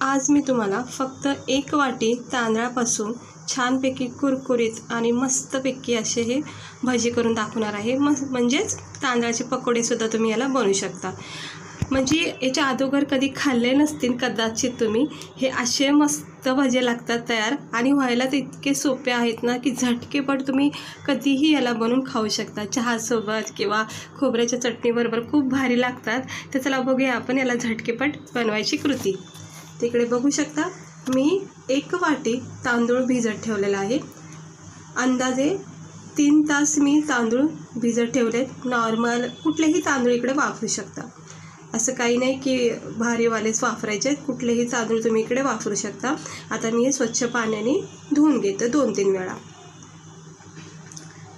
आज मी तुम्हाला फक्त 1 वाटी तांदळापासून छानपैकी कुरकुरीत आणि मस्तपैकी असे हे भजी करून दाखवणार आहे। म्हणजेच तांदळाचे पकोडेसुद्धा तुम्ही याला बनवू शकता। म्हणजे याच्या अगोदर कधी खाल्ले नसतील कदाचित तुम्ही, हे असे मस्त भजे लागतात तयार आणि व्हायला तर इतके सोपे आहेत ना की झटकेपट तुम्ही कधीही याला बनवून खाऊ शकता। चहासोबत किंवा खोबऱ्याच्या चटणीबरोबर खूप भारी लागतात। तर चला बघूया आपण याला झटकेपट बनवायची कृती। तिकडे बघू शकता मी 1 वाटी तांदूळ भिजत ठेवलेला आहे। अंदाजे 3 तास मी तांदूळ भिजत ठेवलेत। नॉर्मल कुठलेही तांदूळ इकडे वापरू शकता, असं काही नाही की भारीवालेच वापरायचे, कुठलेही तांदूळ तुम्ही इकडे वापरू शकता। आता मी हे स्वच्छ पाण्याने धुवून घेते 2-3 वेळा।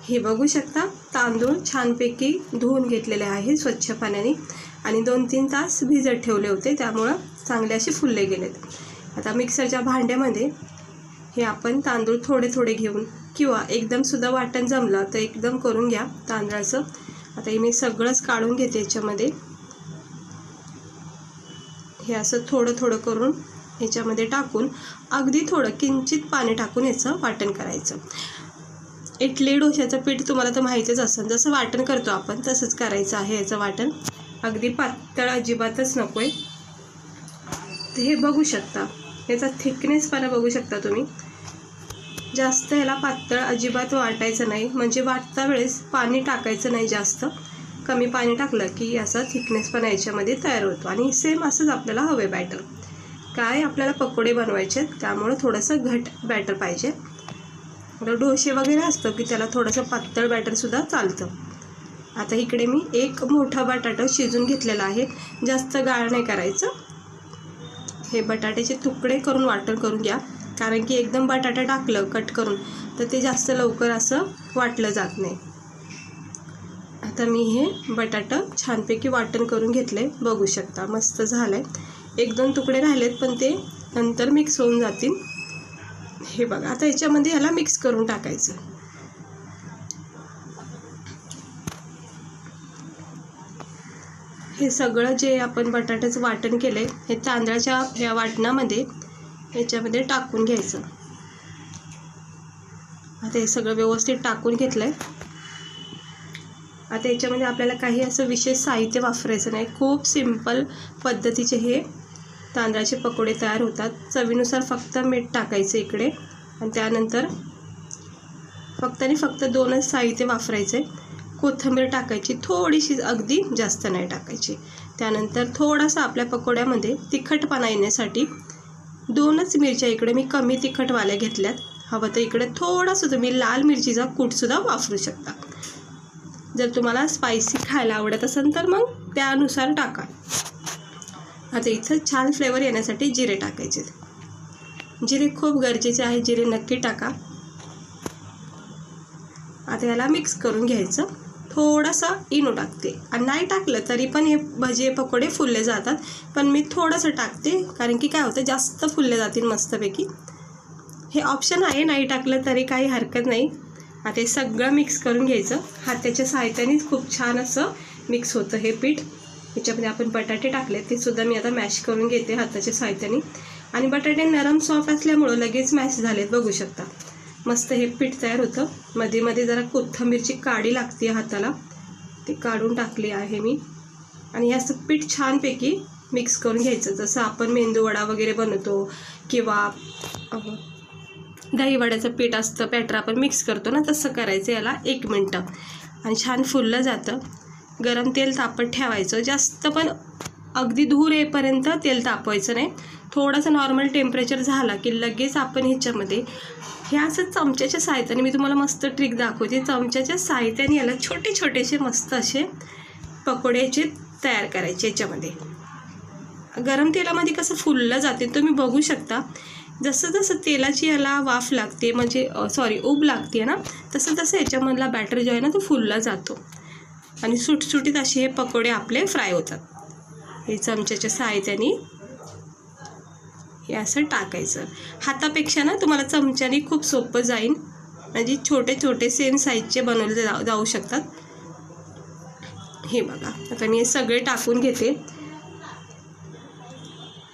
हे बघू शकता तांदूळ छानपैकी धुवून घेतलेले आहे स्वच्छ पाण्याने आणि 2-3 तास भिजत ठेवले होते, त्यामुळे चांगले असे फुलले गेलेत। आता मिक्सरच्या भांड्यामध्ये हे आपण तांदूळ थोडे थोडे घेऊन किंवा एकदम सुद्धा वाटण जमलं तर एकदम करून घ्या तांदळाचं। आता हे मी सगळंच काढून घेते याच्यामध्ये। हे असं थोडं थोडं करून याच्यामध्ये टाकून अगदी थोडं किंचित पाणी टाकून याचं वाटण करायचं। इडली डोश्याचं पीठ तुम्हाला तर माहितीच असेल, जसं वाटण करतो आपण तसंच करायचं आहे याचं वाटण। अगदी पातळ अजिबातच नको आहे। तर हे बघू शकता याचा थिकनेसपणा बघू शकता तुम्ही। जास्त याला पातळ अजिबात वाटायचं नाही, म्हणजे वाटता वेळेस पाणी टाकायचं नाही जास्त, कमी पाणी टाकलं की याचा थिकनेसपणा याच्यामध्ये तयार होतो। आणि सेम असंच आपल्याला हवे बॅटर, काय आपल्याला पकोडे बनवायचे त्यामुळे थोडंसं घट बॅटर पाहिजे। डोसे वगैरे असतं की त्याला थोडंसं पातळ बॅटरसुद्धा चालतं। आता इकडे मी 1 मोठा बटाटा शिजून घेतलेला आहे, जास्त गाळ नाही करायचं। हे बटाट्याचे तुकडे करून वाटण करून घ्या, कारण की एकदम बटाटा टाकलं कट करून तर ते जास्त लवकर असं वाटलं जात नाही। आता मी हे बटाटा छानपैकी वाटण करून घेतले, बघू शकता मस्त झालंय। 1-2 तुकडे राहिलेत पण ते नंतर मिक्स होऊन जातील। हे बघा आता याच्यामध्ये याला मिक्स करून टाकायचं। हे सगळं जे आपण बटाट्याचं वाटण केलंय हे तांदळाच्या या वाटणामध्ये याच्यामध्ये टाकून घ्यायचं। आता हे सगळं व्यवस्थित टाकून घेतलंय। आता याच्यामध्ये आपल्याला काही असं विशेष साहित्य वापरायचं नाही, खूप सिंपल पद्धतीचे हे तांदळाचे पकोडे तयार होतात। चवीनुसार फक्त मीठ टाकायचं इकडे आणि त्यानंतर फक्त 2च साहित्य वापरायचे। कोथिंबीर टाकायची थोडीशी, अगदी जास्त नाही टाकायची। त्यानंतर थोडासा आपल्या पकोड्यामध्ये तिखटपणा येण्यासाठी 2च मिरच्या इकडे मी कमी तिखटवाल्या घेतल्यात। हवं तर इकडे थोडंसं तुम्ही लाल मिरचीचा कूटसुद्धा वापरू शकता। जर तुम्हाला स्पायसी खायला आवडत असेल तर मग त्यानुसार टाका। आता इथं छान फ्लेवर येण्यासाठी जिरे टाकायचे, जिरे खूप गरजेचे आहे, जिरे नक्की टाका। आता याला मिक्स करून घ्यायचं। थोडासा इनो टाकते आणि नाही टाकलं तरी पण हे भजे पकोडे फुलले जातात, पण मी थोडंसं टाकते कारण की काय होतं जास्त फुलले जातील मस्तपैकी। हे ऑप्शन आहे, नाही टाकलं तरी काही हरकत नाही। आता हे सगळं मिक्स करून घ्यायचं। हाताच्या सहाय्यानेच खूप छान असं मिक्स होतं हे पीठ। याच्यामध्ये आपण बटाटे टाकले ते सुद्धा मी आता मॅश करून घेते हाताच्या सहाय्याने। आणि बटाटे नरम सॉफ्ट असल्यामुळं लगेच मॅश झालेत, बघू शकता मस्त हे पीठ तयार होतं। मध्ये मध्ये जरा कोथिंबीरची काडी लागते हाताला, ते काढून टाकली आहे मी। आणि असं पीठ छानपैकी मिक्स करून घ्यायचं, जसं आपण मेंदूवडा वगैरे बनवतो किंवा दहीवड्याचं पीठ असतं बॅटर आपण मिक्स करतो ना, तसं करायचं याला 1 मिनटं आणि छान फुललं जातं। गरम तेल तापत ठेवायचं, जास्त पण अगदी धूर येईपर्यंत तेल तापवायचं नाही। थोडंसं नॉर्मल टेम्परेचर झाला की लगेच आपण ह्याच्यामध्ये हे असं चमच्याच्या साहाय्याने, मी तुम्हाला मस्त ट्रिक दाखवते, चमच्याच्या साहाय्याने याला छोटे छोटेसे मस्त असे पकोड्याचे तयार करायचे। याच्यामध्ये गरम तेलामध्ये कसं फुललं जाते तुम्ही बघू शकता। जसं जसं तेलाची याला वाफ लागते, म्हणजे उब लागते ना, तसं तसं याच्यामधला बॅटर जो आहे ना तो फुलला जातो आणि सुटसुटीत असे हे पकोडे आपले फ्राय होतात। हे चमच्याच्या साहाय्याने हे असं टाकायचं। हातापेक्षा ना तुम्हाला चमच्याने खूप सोपं जाईल, म्हणजे छोटे छोटे सेम साईजचे बनवले जाऊ शकतात। हे बघा आता मी हे सगळे टाकून घेते।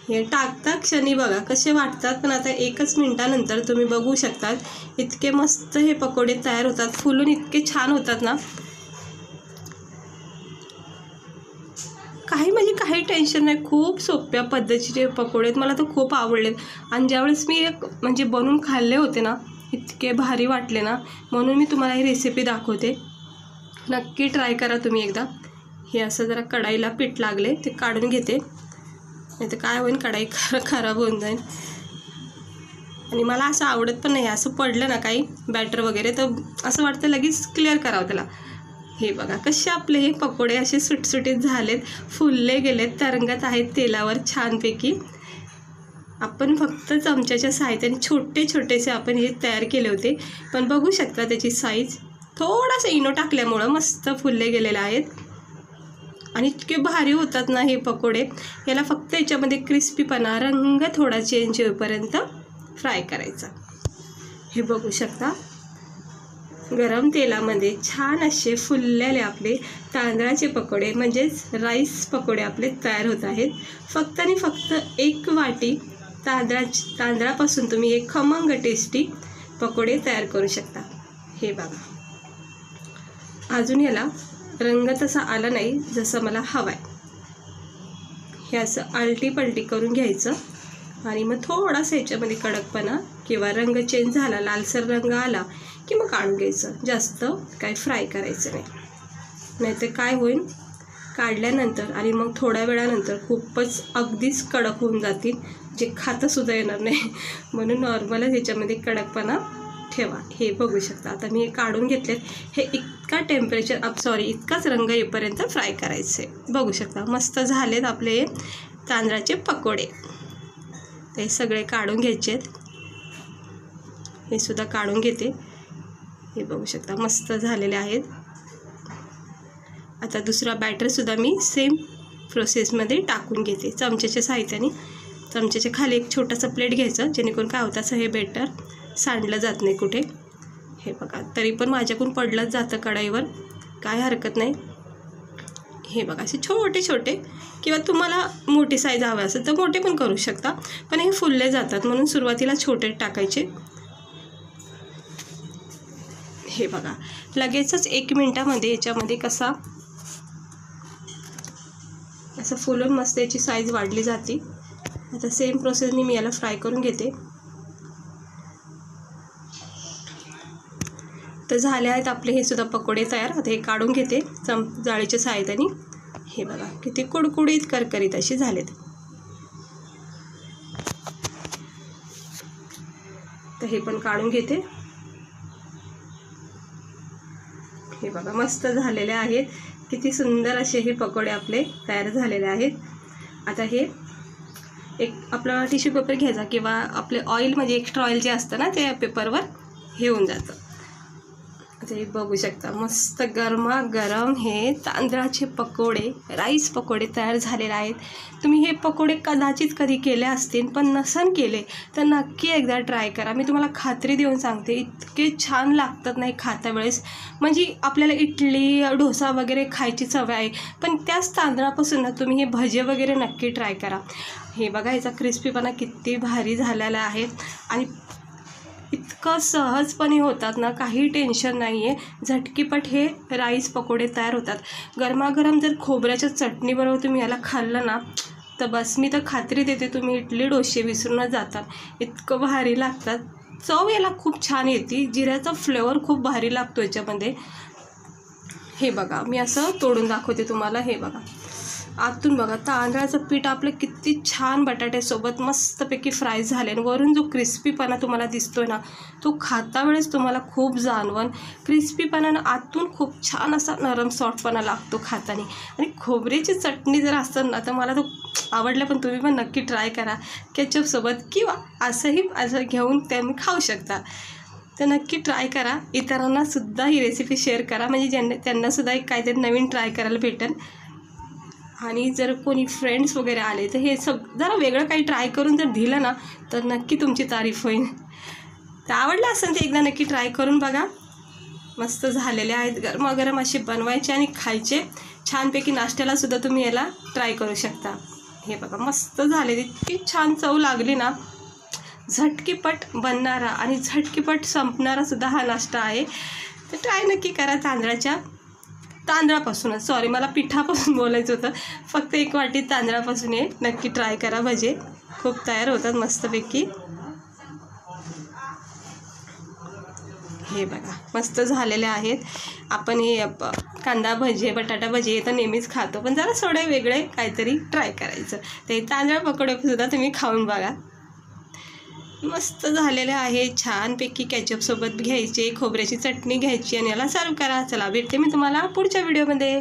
हे टाकता क्षणी बघा कसे वाटतात, पण आता 1 मिनिटानंतर तुम्ही बघू शकतात इतके मस्त हे पकोडे तयार होतात, फुलून इतके छान होतात ना, काही टेन्शन नाही. खूप सोप्या पद्धतीचे पकोडे आहेत, मला तर खूप आवडलेत. आणि ज्यावेळेस मी म्हणजे बनवून खाल्ले होते ना, इतके भारी वाटले ना, म्हणून मी तुम्हाला ही रेसिपी दाखवते. नक्की ट्राय करा तुम्ही एकदा. हे असं जरा कढाईला पीठ लागले ते काढून घेते, नाही तर काय होईल, कढाई खराब होऊन जाईल. आणि मला असं आवडत पण नाही, असं पडलं ना काही बॅटर वगैरे तर असं वाटतं लगेच क्लिअर करावं त्याला. हे बघा कसे आपले हे पकोडे असे सुटसुटीत झालेत, फुलले गेलेत, तरंगत आहेत तेलावर छानपैकी. आपण फक्त चमच्याच्या साहाय्याने छोटे छोटेसे आपण हे तयार केले होते, पण बघू शकता त्याची साईज थोडासा इनो टाकल्यामुळं मस्त फुलले गेलेले आहेत. आणि इतके भारी होतात ना हे पकोडे. याला फक्त याच्यामध्ये क्रिस्पीपणा, रंग थोडा चेंज होईपर्यंत फ्राय करायचा. हे बघू शकता गरम तेलामध्ये छान असे फुललेले आपले तांदळाचे पकोडे म्हणजेच राईस पकोडे आपले तयार होत आहेत. फक्त आणि फक्त 1 वाटी तांदळापासून तुम्ही एक खमंग टेस्टी पकोडे तयार करू शकता. हे बघा अजून याला रंग तसा आला नाही जसं मला हवा आहे. हे असं आलटी पलटी करून घ्यायचं आणि मग थोडासा ह्याच्यामध्ये कडकपणा किंवा रंग चेंज झाला, लालसर रंग आला की मग काढून घ्यायचं. जास्त काय फ्राय करायचं नाही, नाहीतर काय होईल काढल्यानंतर आणि मग थोड्या वेळानंतर खूपच अगदीच कडक होऊन जातील, जे खातासुद्धा येणार नाही. म्हणून नॉर्मलच ह्याच्यामध्ये कडकपणा ठेवा. हे बघू शकता आता मी हे काढून घेतलेत. हे इतकाच रंग येईपर्यंत फ्राय करायचे. बघू शकता मस्त झालेत आपले तांदळाचे पकोडे. ते सगळे काढून घ्यायचे आहेत. हे सुद्धा काढून घेते. हे बघू शकता मस्त झालेले आहेत. आता दुसरा बॅटरसुद्धा मी सेम प्रोसेसमध्ये टाकून घेते. चमच्याच्या साहाय्याने चमच्याच्या खाली एक छोटासा प्लेट घ्यायचं, जेणेकरून काय होतं असं हे बॅटर सांडलं जात नाही कुठे. हे बघा तरी पण माझ्याकडून पडलंच जातं कढईवर, काय हरकत नाही. हे बघा असे छोटे छोटे, किंवा तुम्हाला मोठी साईज हवी असेल तर मोठे पण करू शकता, पण हे फुलले जातात म्हणून सुरुवातीला छोटे टाकायचे. हे बघा लगेचच 1 मिनिटामध्ये याच्यामध्ये कसा असं फुलून मस्त याची साईज वाढली जाते. आता सेम प्रोसेसने मी याला फ्राय करून घेते. तर झाले आहेत आपले हे सुद्धा पकोडे तयार. आता हे काढून घेते जाळीच्या सहाय्याने. हे बघा किती कुडकुडीत करकरीत असे झालेत. तर हे पण काढून घेते. हे बघा मस्त झालेले आहेत. किती सुंदर असे हे पकोडे आपले तयार झालेले आहेत. आता हे एक आपला टिश्यू पेपर घ्यायचा किंवा आपले ऑइल म्हणजे एक्स्ट्रा ऑइल जे असतं ना त्या पेपरवर हे होऊन जातं. आता हे बघू शकता मस्त गरमागरम हे तांदळाचे पकोडे, राईस पकोडे तयार झालेले आहेत. तुम्ही हे पकोडे कदाचित कधी केले असतील, पण नसन केले तर नक्की एकदा ट्राय करा. मी तुम्हाला खात्री देऊन सांगते इतके छान लागतात नाही खाता वेळेस. म्हणजे आपल्याला इडली डोसा वगैरे खायची सवय आहे, पण त्याच तांदळापासून ना तुम्ही हे भजे वगैरे नक्की ट्राय करा. हे बघा ह्याचा क्रिस्पीपणा किती भारी झालेला आहे आणि इतकं सहजपणे होतात ना, काही टेन्शन नाही आहे. झटकीपट हे राईस पकोडे तयार होतात. गरमागरम जर खोबऱ्याच्या चटणीबरोबर तुम्ही याला खाल्लं ना तर बस, मी तर खात्री देते तुम्ही इडली डोसे विसरूनच जातात. इतकं भारी लागतात. चव याला खूप छान येते. जिऱ्याचा फ्लेवर खूप भारी लागतो याच्यामध्ये. हे बघा मी असं तोडून दाखवते तुम्हाला. हे बघा आतून बघा तांदळाचं पीठ आपलं किती छान बटाट्यासोबत मस्तपैकी फ्राय झाले आणि वरून जो क्रिस्पीपणा तुम्हाला दिसतोय ना तो खाता वेळेस तुम्हाला खूप जाणवण. क्रिस्पीपणानं आतून खूप छान असा नरम सॉफ्टपणा लागतो खाताना. आणि खोबऱ्याची चटणी जर असेल ना तर मला तो आवडलं, पण तुम्ही पण नक्की ट्राय करा केचपसोबत, किंवा असं घेऊन तुम्ही खाऊ शकता. तर नक्की ट्राय करा. इतरांनासुद्धा ही रेसिपी शेअर करा, म्हणजे त्यांनासुद्धा एक काहीतरी नवीन ट्राय करायला भेटेल. आणि जर कोणी फ्रेंड्स वगैरे आले तर हे जरा वेगळं काही ट्राय करून जर दिलं ना तर नक्की तुमची तारीफ होईल. तर आवडलं असेल ते एकदा नक्की ट्राय करून बघा. मस्त झालेले आहेत. गरमागरम असे बनवायचे आणि खायचे. छानपैकी नाश्त्यालासुद्धा तुम्ही याला ट्राय करू शकता. हे बघा मस्त झाले, इतकी छान चव लागली ना. झटकीपट बनणारा आणि झटकीपट संपणारा सुद्धा हा नाश्ता आहे. तर ट्राय नक्की करा. तांदळापासूनच, सॉरी मला पिठापासून बोलायचं होतं. फक्त 1 वाटी तांदळापासून हे नक्की ट्राय करा. भजे खूप तयार होतात मस्तपैकी. हे बघा मस्त झालेले आहेत. आपण हे कांदा भजे, बटाटा भजे हे तर नेहमीच खातो, पण जरा थोडे वेगळे काहीतरी ट्राय करायचं. ते तांदळा पकोडेसुद्धा तुम्ही खाऊन बघा. मस्त झालेले आहे. छानपैकी केचपसोबत घ्यायचे, खोबऱ्याची चटणी घ्यायची आणि याला सर्व करा. चला भेटते मी तुम्हाला पुढच्या व्हिडिओमध्ये.